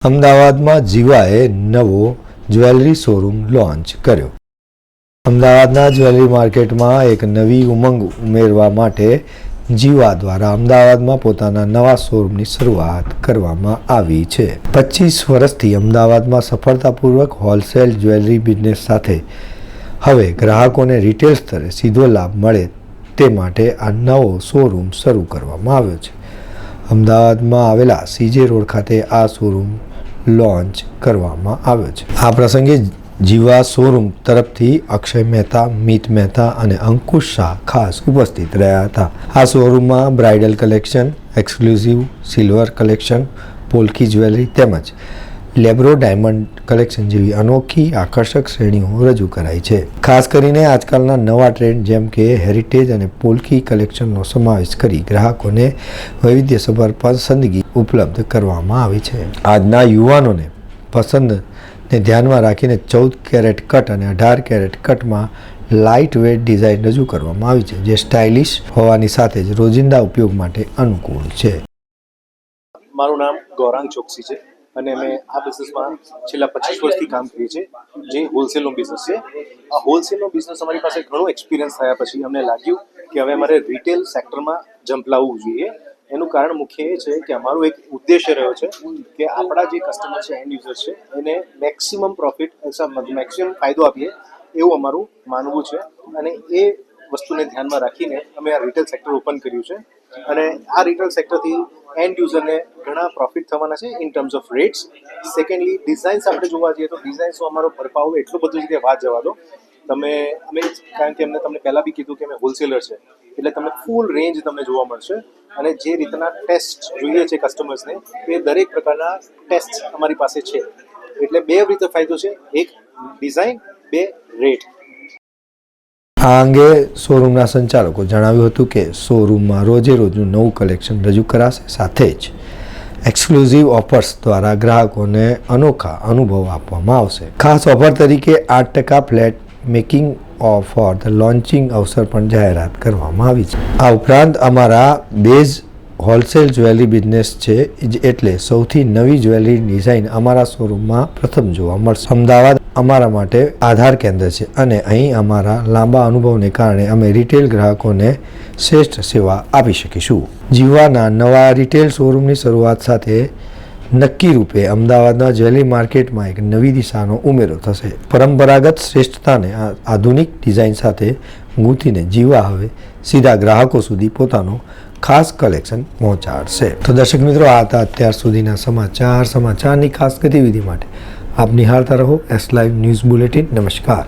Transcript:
અમદાવાદમાં જીવાએ નવો jewellery showroom launch કર્યો। અમદાવાદના જ્વેલરી માર્કેટમાં એક નવી ઉમંગ ઉમેરવા માટે જીવા દ્વારા અમદાવાદમાં પોતાના નવા શોરૂમની શરૂઆત કરવામાં આવી છે। 25 વર્ષથી અમદાવાદમાં સફળતાપૂર્વક હોલસેલ જ્વેલરી બિઝનેસ સાથે હવે ગ્રાહકોને રિટેલ સ્તરે સીધો લાભ મળે તે માટે આ નવો શોરૂમ શરૂ કરવામાં આવ્યો છે। અમદાવાદમાં આવેલા સીજે રોડ ખાતે આ શોરૂમ લોન્ચ કરવામાં આવ્યો છે। આ પ્રસંગે જીવા શોરૂમ તરફથી અક્ષય મહેતા, મિત મહેતા અને અંકુશ શાહ ખાસ ઉપસ્થિત રહ્યા હતા। આ શોરૂમમાં bridal collection, exclusive silver collection, polki jewellery તેમજ લેબ્રો ડાયમંડ કલેક્શન જેવી અનોખી આકર્ષક શ્રેણીઓ રજૂ કરાઈ છે। ખાસ કરીને આજકાલના નવા ટ્રેન્ડ જેમ કે હેરિટેજ અને પોલ્કી કલેક્શનનો સમાવેશ કરી ગ્રાહકોને વૈવિધ્યસભર પસંદગી ઉપલબ્ધ કરવામાં આવી છે। આજના યુવાનોને પસંદને ધ્યાનમાં રાખીને 14 કેરેટ કટ અને 18 કેરેટ કટમાં લાઇટ વેટ ડિઝાઇન રજૂ કરવામાં આવી છે, જે સ્ટાઇલિશ હોવાની સાથે જ રોજિંદા ઉપયોગ માટે અનુકૂળ છે। મારું નામ ગૌરાંગ ચોકસી છે અને અમે આ બિઝનેસમાં છેલ્લા 25 વર્ષથી કામ કરીએ છીએ, જે હોલસેલનો બિઝનેસ છે। આ હોલસેલનો બિઝનેસ અમારી પાસે ઘણો એક્સપિરિયન્સ થયા પછી અમને લાગ્યું કે હવે અમારે રિટેલ સેક્ટરમાં જમ્પ લાવવું જોઈએ। એનું કારણ મુખ્ય એ છે કે અમારો એક ઉદ્દેશ્ય રહ્યો છે કે આપણા જે કસ્ટમર છે, એન્ડ યુઝર છે, એને મેક્સિમમ પ્રોફિટ, મેક્સિમમ ફાયદો આપીએ એવું અમારું માનવું છે અને એ વસ્તુને ધ્યાનમાં રાખીને અમે આ રિટેલ સેક્ટર ઓપન કર્યું છે અને આ રિટેલ સેક્ટરથી એન્ડ યુઝરને ઘણા પ્રોફિટ થવાના છે in terms of rates. Secondly designs આપણે જોવા જઈએ તો ડિઝાઇન્સનો અમારો ભરપાવ એટલો બધો છે કે વાત જવા દો તમે। કારણ કે અમને તમને પહેલાં બી કીધું કે અમે હોલસેલર છે એટલે તમને ફૂલ રેન્જ તમને જોવા મળશે અને જે રીતના ટેસ્ટ જોઈએ છે કસ્ટમર્સને એ દરેક પ્રકારના ટેસ્ટ અમારી પાસે છે। એટલે બે રીતે ફાયદો છે, એક ડિઝાઇન, બે રેટ। આ અંગે શોરૂમના સંચાલકો જણાવ્યું હતું કે શોરૂમમાં રોજે રોજનું નવું કલેક્શન રજૂ કરાશે, સાથે જ એક્સક્લુઝિવ ઓફર્સ દ્વારા ગ્રાહકોને અનોખા અનુભવ આપવામાં આવશે। ખાસ ઓફર તરીકે 8% flat making for the launching અવસર પણ જાહેરાત કરવામાં આવી છે। આ ઉપરાંત અમારા બેઝ હોલસેલ જ્વેલરી બિઝનેસ છે, એટલે સૌથી નવી જ્વેલરી ડિઝાઇન અમારા શોરૂમમાં પ્રથમ જોવા મળશે। અમદાવાદ અમારા માટે આધાર કેન્દ્ર છે અને અહીં અમારા લાંબા અનુભવને કારણે અમે રિટેલ ગ્રાહકોને શ્રેષ્ઠ સેવા આપી શકીશું। જીવાના નવા રિટેલ શોરૂમની શરૂઆત સાથે નક્કી રૂપે અમદાવાદના જ્વેલરી માર્કેટમાં એક નવી દિશાનો ઉમેરો થશે। પરંપરાગત શ્રેષ્ઠતાને આધુનિક ડિઝાઇન સાથે ગૂંથીને જીવા હવે સીધા ગ્રાહકો સુધી પોતાનો ખાસ કલેક્શન પહોંચાડશે। તો દર્શક મિત્રો, આ હતા અત્યાર સુધીના સમાચારની ખાસ ગતિવિધિ માટે આપ નિહાળતા રહો એસ લાઈવ ન્યૂઝ બુલેટિન। નમસ્કાર।